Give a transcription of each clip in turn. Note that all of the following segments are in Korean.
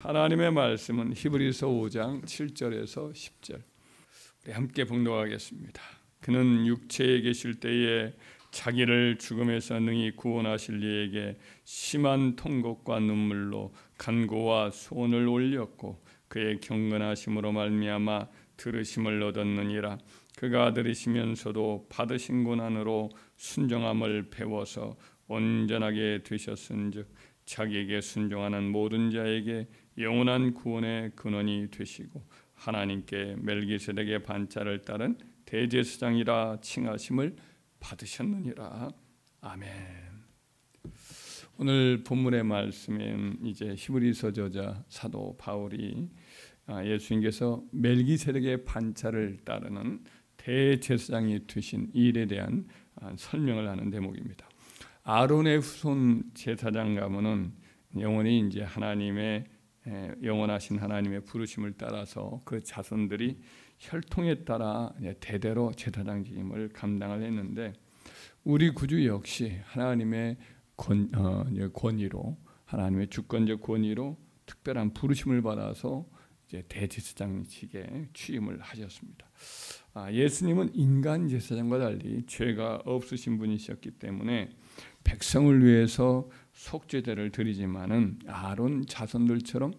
하나님의 말씀은 히브리서 5장 7절에서 10절. 우리 함께 봉독하겠습니다. 그는 육체에 계실 때에 자기를 죽음에서 능히 구원하실 이에게 심한 통곡과 눈물로 간구와 소원을 올렸고 그의 경건하심으로 말미암아 들으심을 얻었느니라. 그가 들으시면서도 받으신 고난으로 순종함을 배워서 온전하게 되셨은즉 자기에게 순종하는 모든 자에게 영원한 구원의 근원이 되시고 하나님께 멜기세덱의 반차를 따른 대제사장이라 칭하심을 받으셨느니라. 아멘. 오늘 본문의 말씀은 이제 히브리서 저자 사도 바울이 예수님께서 멜기세덱의 반차를 따르는 대제사장이 되신 일에 대한 설명을 하는 대목입니다. 아론의 후손 제사장 가문은 영원히 이제 하나님의 영원하신 하나님의 부르심을 따라서 그 자손들이 혈통에 따라 대대로 제사장 직임을 감당을 했는데 우리 구주 역시 하나님의 권위로 하나님의 주권적 권위로 특별한 부르심을 받아서 이제 대제사장직에 취임을 하셨습니다. 예수님은 인간 제사장과 달리 죄가 없으신 분이셨기 때문에 백성을 위해서 속죄제를 드리지만은 아론 자손들처럼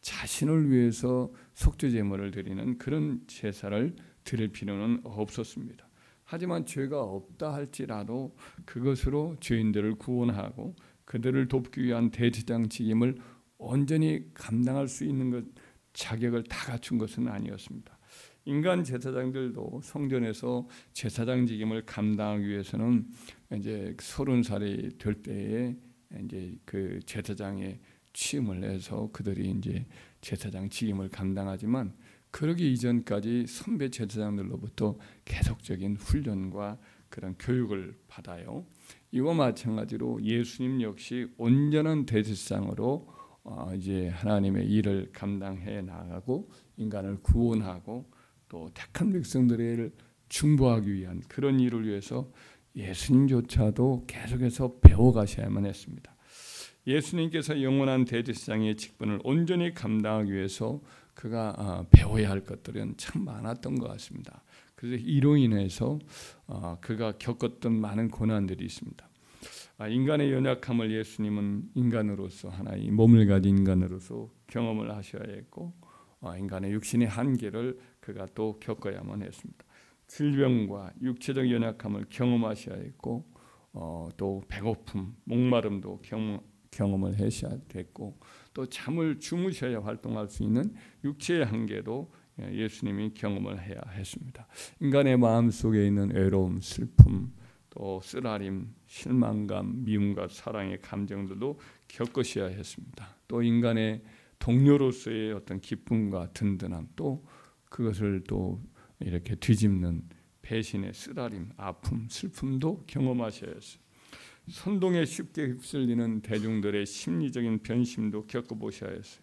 자신을 위해서 속죄 제물을 드리는 그런 제사를 드릴 필요는 없었습니다. 하지만 죄가 없다 할지라도 그것으로 죄인들을 구원하고 그들을 돕기 위한 대제사장 직임을 온전히 감당할 수 있는 것 자격을 다 갖춘 것은 아니었습니다. 인간 제사장들도 성전에서 제사장 직임을 감당하기 위해서는 이제 30살이 될 때에 이제 그 제사장에 취임을 해서 그들이 이제 제사장 직임을 감당하지만 그러기 이전까지 선배 제사장들로부터 계속적인 훈련과 그런 교육을 받아요. 이와 마찬가지로 예수님 역시 온전한 대제사장으로 이제 하나님의 일을 감당해 나가고 인간을 구원하고 또 택한 백성들을 중보하기 위한 그런 일을 위해서 예수님조차도 계속해서 배워가셔야만 했습니다. 예수님께서 영원한 대제사장의 직분을 온전히 감당하기 위해서 그가 배워야 할 것들은 참 많았던 것 같습니다. 그래서 이로 인해서 그가 겪었던 많은 고난들이 있습니다. 인간의 연약함을 예수님은 인간으로서 하나의 몸을 가진 인간으로서 경험을 하셔야 했고 인간의 육신의 한계를 그가 또 겪어야만 했습니다. 질병과 육체적 연약함을 경험하셔야 했고 또 배고픔, 목마름도 경험을 하셔야 됐고 또 잠을 주무셔야 활동할 수 있는 육체의 한계도 예수님이 경험을 해야 했습니다. 인간의 마음속에 있는 외로움, 슬픔, 또 쓰라림, 실망감, 미움과 사랑의 감정들도 겪으셔야 했습니다. 또 인간의 동료로서의 어떤 기쁨과 든든함, 또 그것을 또 이렇게 뒤집는 배신의 쓰라림, 아픔, 슬픔도 경험하셔야 했어요. 선동에 쉽게 휩쓸리는 대중들의 심리적인 변심도 겪어보셔야 했어요.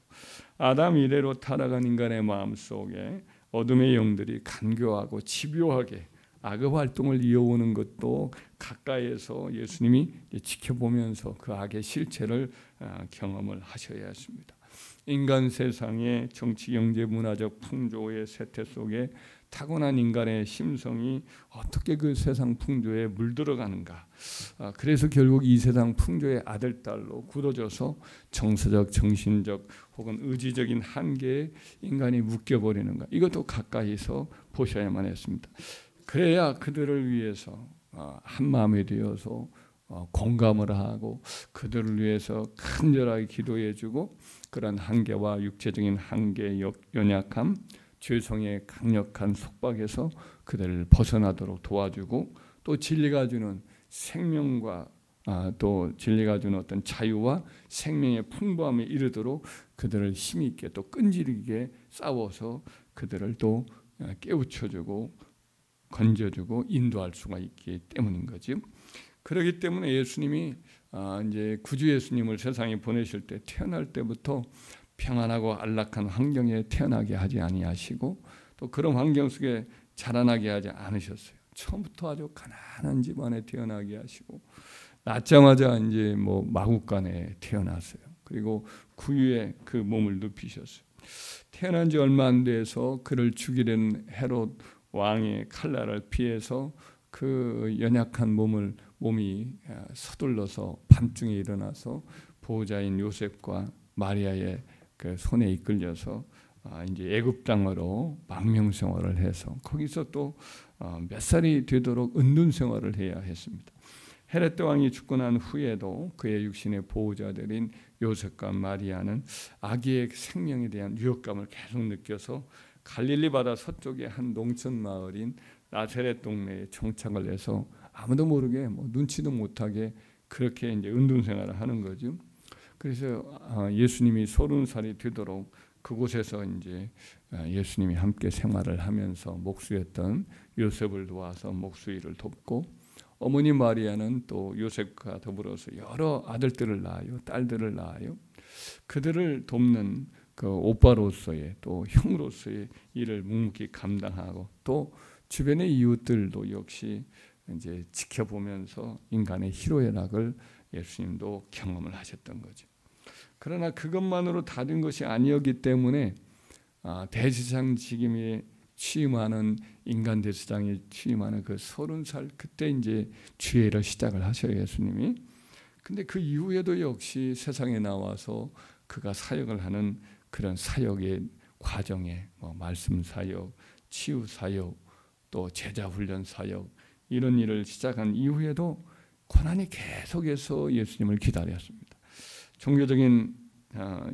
아담 이래로 타락한 인간의 마음속에 어둠의 영들이 간교하고 집요하게 악의 활동을 이어오는 것도 가까이에서 예수님이 지켜보면서 그 악의 실체를 경험을 하셔야 했습니다. 인간 세상의 정치, 경제, 문화적 풍조의 세태 속에 타고난 인간의 심성이 어떻게 그 세상 풍조에 물들어가는가. 그래서 결국 이 세상 풍조의 아들, 딸로 굳어져서 정서적, 정신적 혹은 의지적인 한계에 인간이 묶여버리는가. 이것도 가까이서 보셔야만 했습니다. 그래야 그들을 위해서 한 마음이 되어서 공감을 하고 그들을 위해서 간절하게 기도해주고 그런 한계와 육체적인 한계, 연약함, 죄성의 강력한 속박에서 그들을 벗어나도록 도와주고 또 진리가 주는 생명과 또 진리가 주는 어떤 자유와 생명의 풍부함에 이르도록 그들을 힘있게 또 끈질기게 싸워서 그들을 또 깨우쳐주고 건져주고 인도할 수가 있기 때문인 거죠. 그렇기 때문에 예수님이 이제 구주 예수님을 세상에 보내실 때 태어날 때부터 평안하고 안락한 환경에 태어나게 하지 아니하시고 또 그런 환경 속에 자라나게 하지 않으셨어요. 처음부터 아주 가난한 집안에 태어나게 하시고 낳자마자 이제 마구간에 태어났어요. 그리고 구유에 그 몸을 눕히셨어요. 태어난 지 얼마 안 돼서 그를 죽이려는 헤롯 왕의 칼날을 피해서 그 연약한 몸이 서둘러서 밤중에 일어나서 보호자인 요셉과 마리아의 그 손에 이끌려서 이제 애굽 땅으로 망명 생활을 해서 거기서 또 몇 살이 되도록 은둔 생활을 해야 했습니다. 헤롯 왕이 죽고 난 후에도 그의 육신의 보호자들인 요셉과 마리아는 아기의 생명에 대한 위협감을 계속 느껴서 갈릴리 바다 서쪽의 한 농촌 마을인 나사렛 동네에 정착을 해서 아무도 모르게 눈치도 못하게 그렇게 이제 은둔 생활을 하는 거죠. 그래서 예수님이 30살이 되도록 그곳에서 이제 예수님이 함께 생활을 하면서 목수였던 요셉을 도와서 목수일을 돕고, 어머니 마리아는 또 요셉과 더불어서 여러 아들들을 낳아요, 딸들을 낳아요. 그들을 돕는 그 오빠로서의 또 형으로서의 일을 묵묵히 감당하고, 또 주변의 이웃들도 역시 이제 지켜보면서 인간의 희로애락을 예수님도 경험을 하셨던 거죠. 그러나 그것만으로 다 된 것이 아니었기 때문에 대제사장 직임에 취임하는 인간 대제사장이 취임하는 그 30살 그때 이제 주예를 시작을 하셔요, 예수님이. 근데 그 이후에도 역시 세상에 나와서 그가 사역을 하는 그런 사역의 과정에 말씀 사역, 치유 사역, 또 제자 훈련 사역, 이런 일을 시작한 이후에도 고난이 계속해서 예수님을 기다렸습니다. 종교적인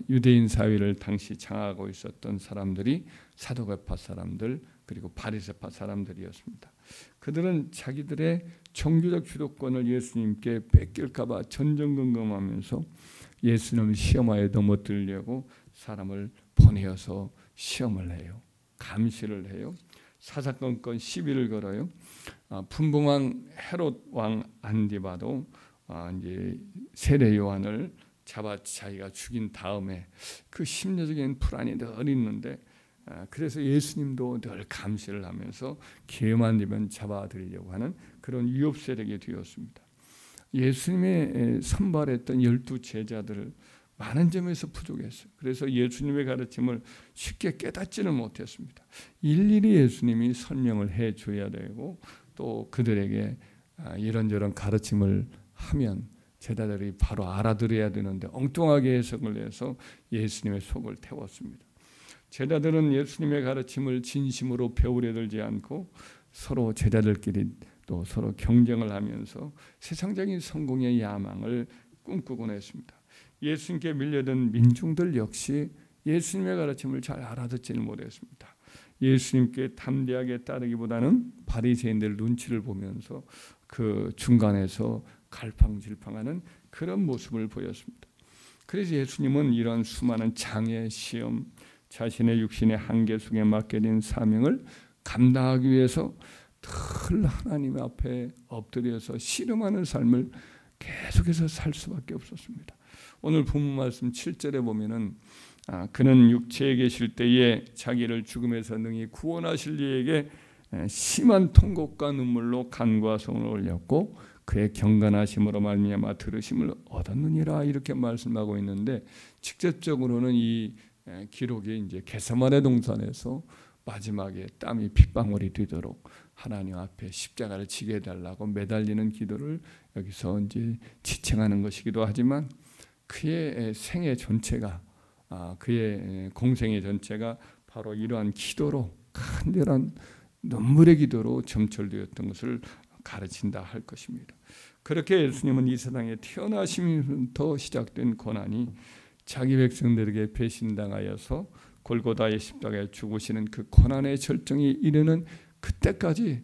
유대인 사회를 당시 장악하고 있었던 사람들이 사두개파 사람들, 그리고 바리새파 사람들이었습니다. 그들은 자기들의 종교적 주도권을 예수님께 뺏길까 봐 전전긍긍하면서 예수님을 시험하에 넘어뜨리려고 사람을 보내어서 시험을 해요. 감시를 해요. 사사건건 시비를 걸어요. 분봉왕 헤롯 왕 안디바도 이제 세례 요한을 잡아 자기가 죽인 다음에 그 심리적인 불안이 늘 있는데, 그래서 예수님도 늘 감시를 하면서 기회만 되면 잡아들이려고 하는 그런 위협 세력이 되었습니다. 예수님의 선발했던 12 제자들을 많은 점에서 부족했어요. 그래서 예수님의 가르침을 쉽게 깨닫지는 못했습니다. 일일이 예수님이 설명을 해줘야 되고, 또 그들에게 이런저런 가르침을 하면 제자들이 바로 알아들어야 되는데 엉뚱하게 해석을 해서 예수님의 속을 태웠습니다. 제자들은 예수님의 가르침을 진심으로 배우려 들지 않고 서로 제자들끼리 또 서로 경쟁을 하면서 세상적인 성공의 야망을 꿈꾸곤 했습니다. 예수님께 밀려든 민중들 역시 예수님의 가르침을 잘 알아듣지는 못했습니다. 예수님께 담대하게 따르기보다는 바리새인들 눈치를 보면서 그 중간에서 갈팡질팡하는 그런 모습을 보였습니다. 그래서 예수님은 이런 수많은 장애, 시험, 자신의 육신의 한계 속에 맡겨진 사명을 감당하기 위해서 늘 하나님 앞에 엎드려서 씨름하는 삶을 계속해서 살 수밖에 없었습니다. 오늘 본문 말씀 7절에 보면은 그는 육체에 계실 때에 자기를 죽음에서 능히 구원하실 이에게 심한 통곡과 눈물로 간과 성을 올렸고 그의 경건하심으로 말미암아 들으심을 얻었느니라, 이렇게 말씀하고 있는데, 직접적으로는 이 기록이 이제 겟세마네 동산에서 마지막에 땀이 핏방울이 되도록 하나님 앞에 십자가를 지게 해달라고 매달리는 기도를 여기서 이제 지칭하는 것이기도 하지만, 그의 생애 전체가 그의 공생의 전체가 바로 이러한 기도로, 간절한 눈물의 기도로 점철되었던 것을 가르친다 할 것입니다. 그렇게 예수님은 이 세상에 태어나시면부터 시작된 고난이 자기 백성들에게 배신당하여서 골고다의 십자가에 죽으시는 그 고난의 절정이 이르는 그때까지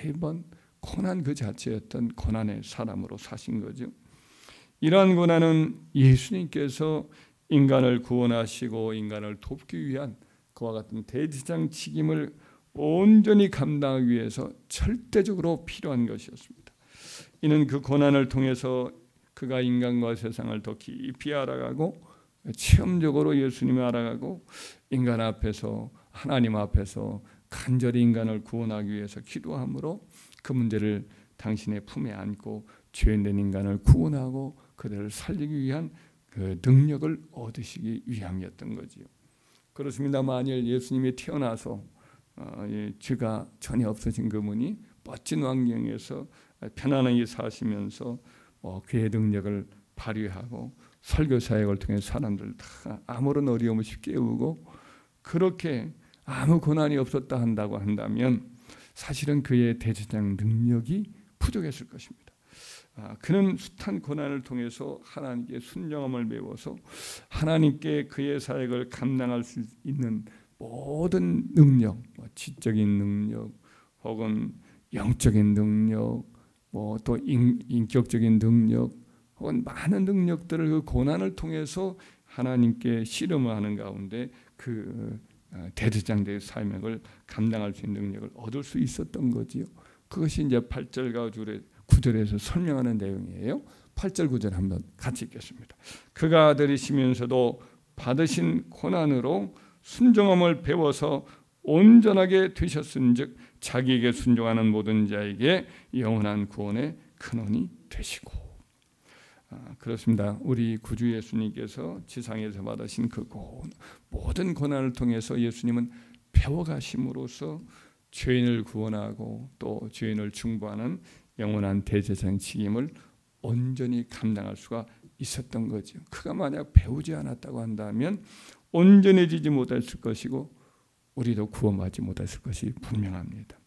매번 고난 그 자체였던 고난의 사람으로 사신 거죠. 이러한 고난은 예수님께서 인간을 구원하시고 인간을 돕기 위한 그와 같은 대제사장 직임을 온전히 감당하기 위해서 절대적으로 필요한 것이었습니다. 이는 그 고난을 통해서 그가 인간과 세상을 더 깊이 알아가고 체험적으로 예수님을 알아가고 인간 앞에서, 하나님 앞에서 간절히 인간을 구원하기 위해서 기도함으로 그 문제를 당신의 품에 안고 죄인된 인간을 구원하고 그들을 살리기 위한 그 능력을 얻으시기 위함이었던 거지요. 그렇습니다. 만일 예수님이 태어나서 죄가 전혀 없어진 그분이 멋진 환경에서 편안하게 사시면서 그의 능력을 발휘하고 설교 사역을 통해 사람들 다 아무런 어려움 없이 깨우고 그렇게 아무 고난이 없었다 한다고 한다면 사실은 그의 대제사장 능력이 부족했을 것입니다. 그는 숱한 고난을 통해서 하나님께 순종함을 배워서 하나님께 그의 사역을 감당할 수 있는 모든 능력, 지적인 능력 혹은 영적인 능력, 또 인격적인 능력 혹은 많은 능력들을 그 고난을 통해서 하나님께 씨름하는 가운데 그 대제사장의 사명을 감당할 수 있는 능력을 얻을 수 있었던 거지요. 그것이 이제 8절과 9절에서 설명하는 내용이에요. 8절 9절 한번 같이 읽겠습니다. 그가 아들이시면서도 받으신 고난으로 순종함을 배워서 온전하게 되셨은즉 자기에게 순종하는 모든 자에게 영원한 구원의 근원이 되시고. 그렇습니다. 우리 구주 예수님께서 지상에서 받으신 그 모든 고난을 통해서 예수님은 배워가심으로써 죄인을 구원하고 또 죄인을 중보하는 영원한 대제사장 책임을 온전히 감당할 수가 있었던 거죠. 그가 만약 배우지 않았다고 한다면 온전해지지 못했을 것이고 우리도 구원받지 못했을 것이 분명합니다.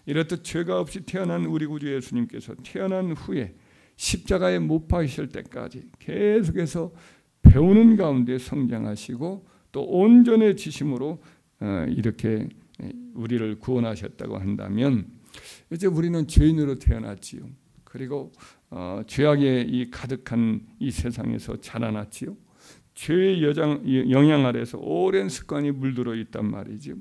이렇듯 죄가 없이 태어난 우리 구주 예수님께서 태어난 후에 십자가에 못 박히실 때까지 계속해서 배우는 가운데 성장하시고 또 온전해지심으로 이렇게 우리를 구원하셨다고 한다면 이제 우리는 죄인으로 태어났지요. 그리고 죄악에 이 가득한 이 세상에서 자라났지요. 죄의 영향 아래서 오랜 습관이 물들어 있단 말이죠.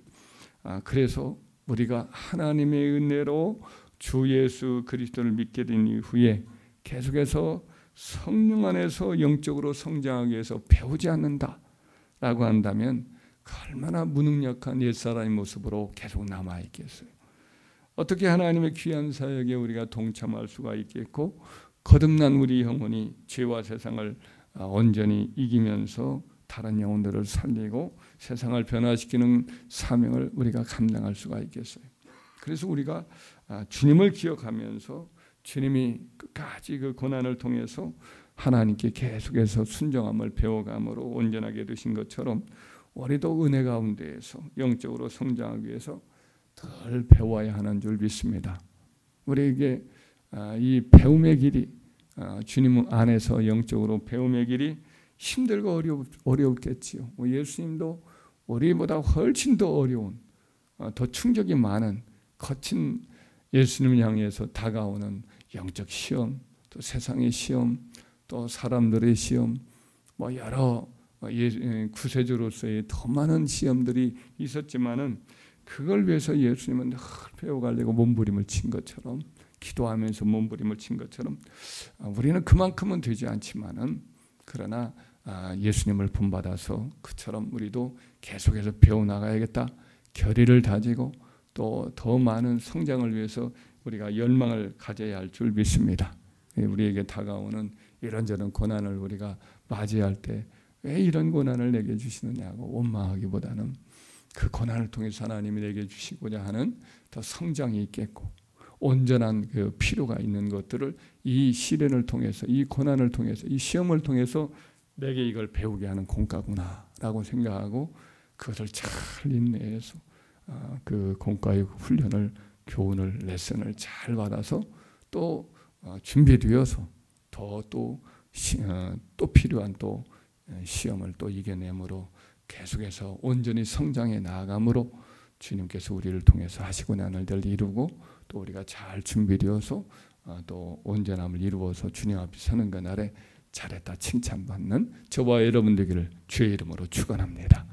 그래서 우리가 하나님의 은혜로 주 예수 그리스도를 믿게 된 이후에 계속해서 성령 안에서 영적으로 성장하기 위해서 배우지 않는다라고 한다면 얼마나 무능력한 옛사람의 모습으로 계속 남아있겠어요. 어떻게 하나님의 귀한 사역에 우리가 동참할 수가 있겠고 거듭난 우리 영혼이 죄와 세상을 온전히 이기면서 다른 영혼들을 살리고 세상을 변화시키는 사명을 우리가 감당할 수가 있겠어요. 그래서 우리가 주님을 기억하면서 주님이 끝까지 그 고난을 통해서 하나님께 계속해서 순종함을 배워감으로 온전하게 되신 것처럼 우리도 은혜 가운데에서 영적으로 성장하기 위해서 덜 배워야 하는 줄 믿습니다. 우리에게 이 배움의 길이 주님 안에서 영적으로 배움의 길이 힘들고 어렵겠지요. 예수님도 우리보다 훨씬 더 어려운 더 충격이 많은 거친 예수님을 향해서 다가오는 영적 시험, 또 세상의 시험, 또 사람들의 시험, 여러 구세주로서의 더 많은 시험들이 있었지만은 그걸 위해서 예수님은 늘 배워가려고 몸부림을 친 것처럼 기도하면서 몸부림을 친 것처럼 우리는 그만큼은 되지 않지만은 그러나 예수님을 본받아서 그처럼 우리도 계속해서 배워나가야겠다 결의를 다지고 또 더 많은 성장을 위해서 우리가 열망을 가져야 할 줄 믿습니다. 우리에게 다가오는 이런저런 고난을 우리가 맞이할 때 왜 이런 고난을 내게 주시느냐고 원망하기보다는 그 고난을 통해서 하나님이 내게 주시고자 하는 더 성장이 있겠고 온전한 그 필요가 있는 것들을 이 시련을 통해서 이 고난을 통해서 이 시험을 통해서 내게 이걸 배우게 하는 공과구나라고 생각하고 그것을 잘 인내해서 그 공과의 훈련을 교훈을 레슨을 잘 받아서 또 준비되어서 또 필요한 또 시험을 또 이겨내므로 계속해서 온전히 성장해 나아감으로 주님께서 우리를 통해서 하시고자 하는 일들을 이루고 또 우리가 잘 준비되어서 또 온전함을 이루어서 주님 앞에 서는 그날에 잘했다 칭찬받는 저와 여러분 되기를 주의 이름으로 축원합니다.